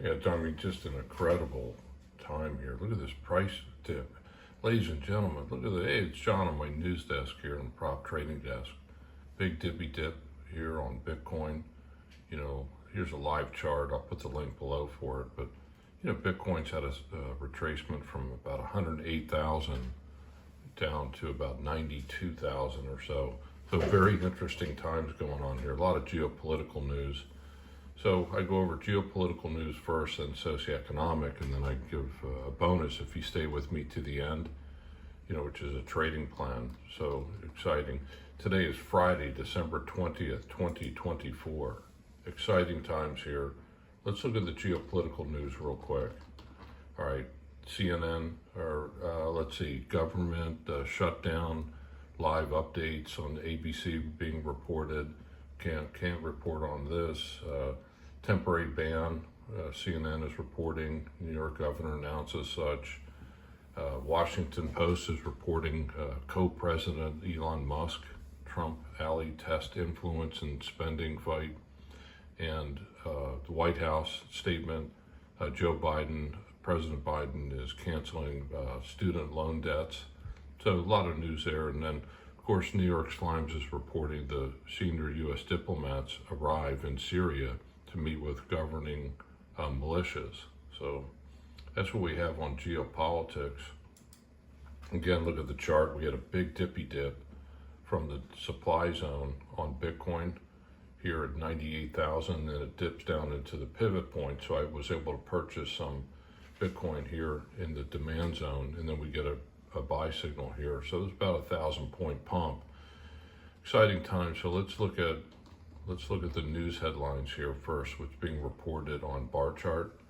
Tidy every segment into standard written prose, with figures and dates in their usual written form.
Yeah, I mean, just an incredible time here. Look at this price dip. Ladies and gentlemen, look at the, hey, it's John on my news desk here on the prop trading desk. Big dippy dip here on Bitcoin. You know, here's a live chart. I'll put the link below for it. But, you know, Bitcoin's had a retracement from about 108,000 down to about 92,000 or so. So very interesting times going on here. A lot of geopolitical news. So I go over geopolitical news first, then socioeconomic, and then I give a bonus if you stay with me to the end, you know, which is a trading plan. So exciting. Today is Friday, December 20th, 2024. Exciting times here. Let's look at the geopolitical news real quick. All right, CNN, or let's see, government shutdown, live updates on the ABC being reported. Can't report on this. Temporary ban, CNN is reporting. New York governor announces such. Washington Post is reporting co-president Elon Musk, Trump ally test influence and spending fight. And the White House statement, President Biden is canceling student loan debts. So a lot of news there. And then, of course, New York Times is reporting the senior U.S. diplomats arrive in Syria to meet with governing militias. So that's what we have on geopolitics. Again, look at the chart. We had a big dippy dip from the supply zone on Bitcoin here at 98,000, and it dips down into the pivot point. So I was able to purchase some Bitcoin here in the demand zone, and then we get a buy signal here. So there's about 1,000-point pump. Exciting time. So let's look at the news headlines here first, what's being reported on bar chart.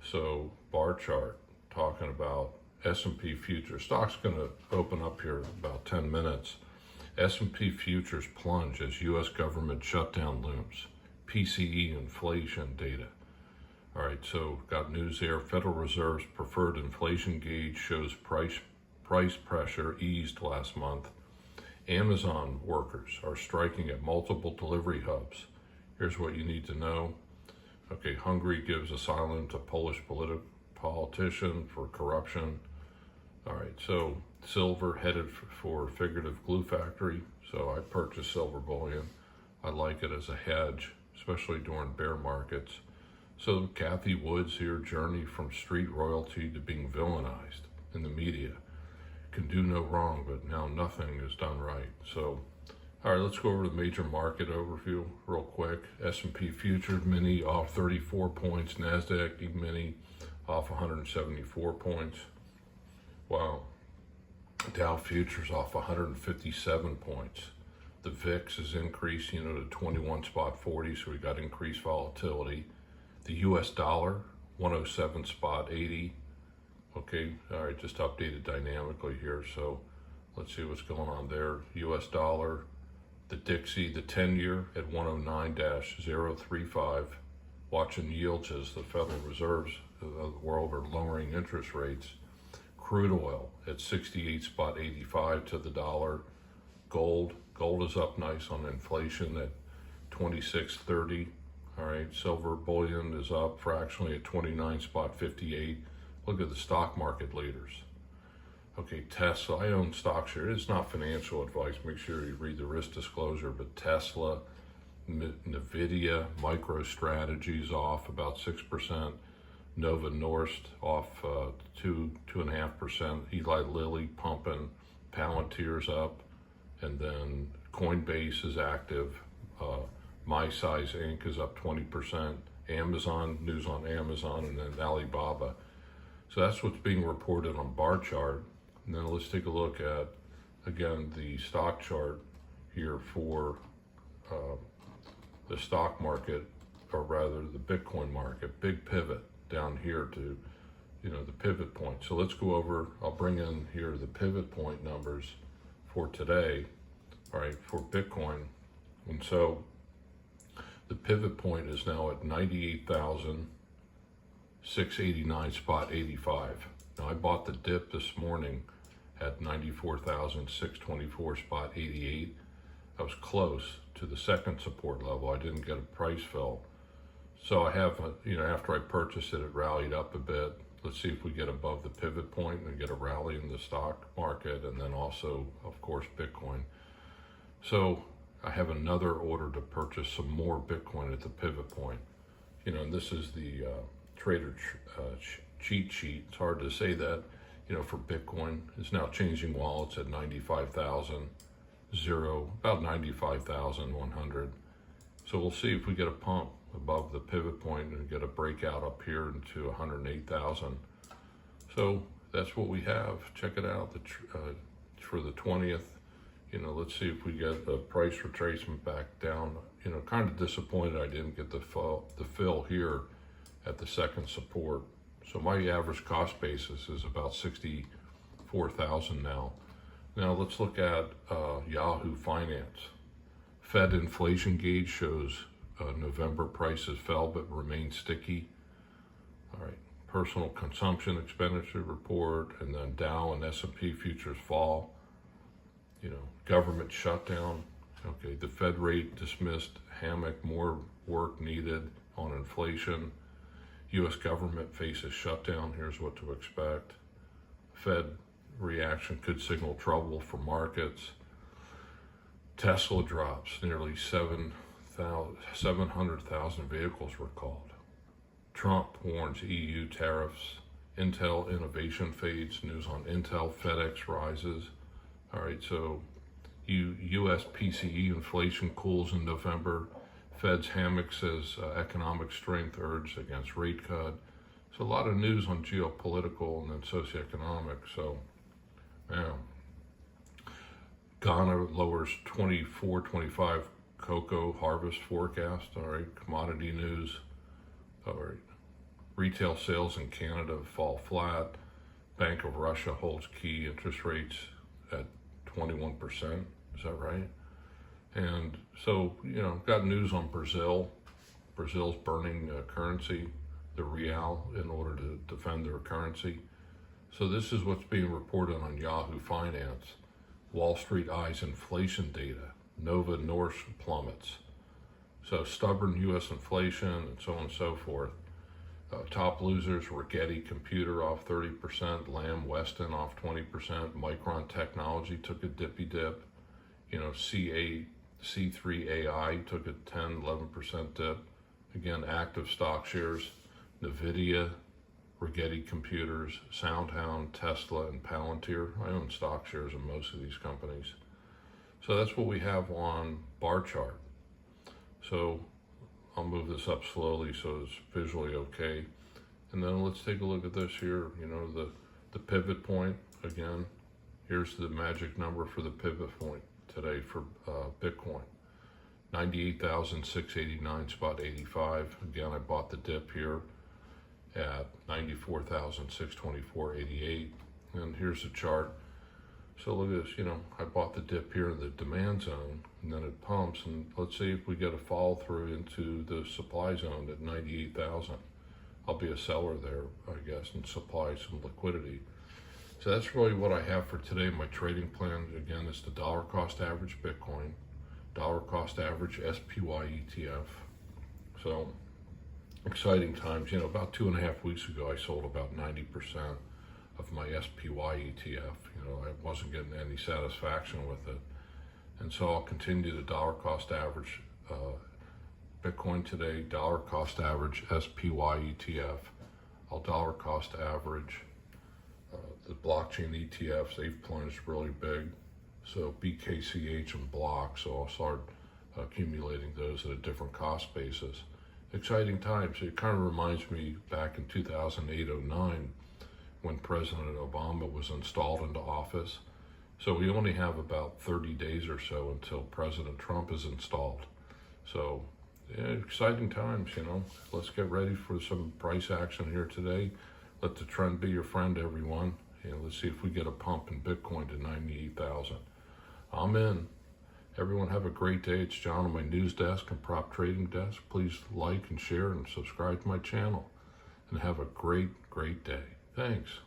So bar chart talking about S&P futures. Stock's going to open up here in about 10 minutes. S&P futures plunge as U.S. government shutdown looms. PCE inflation data. All right, so got news there. Federal Reserve's preferred inflation gauge shows price pressure eased last month. Amazon workers are striking at multiple delivery hubs. Here's what you need to know. Okay, Hungary gives asylum to Polish politician for corruption. All right, so silver headed for figurative glue factory. So I purchased silver bullion. I like it as a hedge, especially during bear markets. So Kathy Woods here, journey from street royalty to being villainized in the media. Can do no wrong, but now nothing is done right. So, all right, let's go over the major market overview real quick. S&P futures mini off 34 points. NASDAQ E-mini off 174 points. Wow. Dow futures off 157 points. The VIX is increased, to 21.40, so we got increased volatility. The US dollar, 107.80. Okay, all right, just updated dynamically here. So let's see what's going on there. US dollar, the Dixie, the 10-year at 109-035. Watching yields as the Federal Reserves of the world are lowering interest rates. Crude oil at 68.85 to the dollar. Gold is up nice on inflation at 26.30. All right, silver bullion is up fractionally at 29.58. Look at the stock market leaders. Okay, Tesla, I own stocks here. It's not financial advice. Make sure you read the risk disclosure, but Tesla, NVIDIA, MicroStrategy's off about 6%. Nova Nordisk off 2.5%. Eli Lilly pumping, Palantir's up, and then Coinbase is active. My Size Inc. is up 20%. Amazon, news on Amazon, and then Alibaba. So that's what's being reported on bar chart. And then let's take a look at, again, the stock chart here for the stock market, or rather the Bitcoin market. Big pivot down here to, the pivot point. So let's go over, I'll bring in here the pivot point numbers for today, all right, for Bitcoin. And so the pivot point is now at 98,689.85. Now I bought the dip this morning at 94,624.88. I was close to the second support level. I didn't get a price fill. So I have, after I purchased it, it rallied up a bit. Let's see if we get above the pivot point and get a rally in the stock market, and then also, of course, Bitcoin. So I have another order to purchase some more Bitcoin at the pivot point. And this is the trader cheat sheet. It's hard to say that, for Bitcoin. It's now changing wallets at 95,000, about 95,100. So we'll see if we get a pump above the pivot point and get a breakout up here into 108,000. So that's what we have. Check it out. For the 20th, let's see if we get a price retracement back down. Kind of disappointed I didn't get the fill here at the second support. So my average cost basis is about 64,000 now. Now let's look at Yahoo Finance. Fed inflation gauge shows November prices fell but remain sticky. All right, personal consumption expenditure report, and then Dow and S&P futures fall. Government shutdown. Okay, the Fed rate dismissed. Hammock, more work needed on inflation. U.S. government faces shutdown. Here's what to expect. Fed reaction could signal trouble for markets. Tesla drops. Nearly 700,000 vehicles recalled. Trump warns EU tariffs. Intel innovation fades. News on Intel, FedEx rises. All right, so U.S. PCE inflation cools in November. Fed's Hammock says economic strength urged against rate cut. So a lot of news on geopolitical and then socioeconomic. So, yeah. Ghana lowers 24-25 cocoa harvest forecast. All right, commodity news. All right, retail sales in Canada fall flat. Bank of Russia holds key interest rates at 21%. Is that right? And so, got news on Brazil. Brazil's burning currency, the real, in order to defend their currency. So this is what's being reported on Yahoo Finance. Wall Street eyes inflation data. Nova North plummets. So stubborn U.S. inflation and so on and so forth. Top losers, Rigetti Computer off 30%, Lamb Weston off 20%, Micron Technology took a dippy dip, C3AI took a 10-11% dip. Again, active stock shares, NVIDIA, Rigetti Computers, SoundHound, Tesla, and Palantir. I own stock shares in most of these companies. So that's what we have on bar chart. So I'll move this up slowly so it's visually okay. And then let's take a look at this here, the pivot point. Again, here's the magic number for the pivot point today for Bitcoin. 98,689.85. Again, I bought the dip here at 94,624.88. And here's the chart. So look at this, I bought the dip here in the demand zone, and then it pumps, and let's see if we get a follow through into the supply zone at 98,000. I'll be a seller there, I guess, and supply some liquidity. So that's really what I have for today. My trading plan, again, is the dollar cost average Bitcoin, dollar cost average SPY ETF. So exciting times. About 2.5 weeks ago, I sold about 90% of my SPY ETF. I wasn't getting any satisfaction with it. And so I'll continue the dollar cost average Bitcoin today, dollar cost average SPY ETF. I'll dollar cost average the blockchain ETFs. They've plunged really big. So 𝐂𝐏𝐶H and block. So I'll start accumulating those at a different cost basis. Exciting times. It kind of reminds me back in 2008-09 when President Obama was installed into office. So we only have about 30 days or so until President Trump is installed. So yeah, exciting times, Let's get ready for some price action here today. Let the trend be your friend, everyone. Let's see if we get a pump in Bitcoin to 98,000. I'm in. Everyone have a great day. It's John on my news desk and prop trading desk. Please like and share and subscribe to my channel. And have a great, great day. Thanks.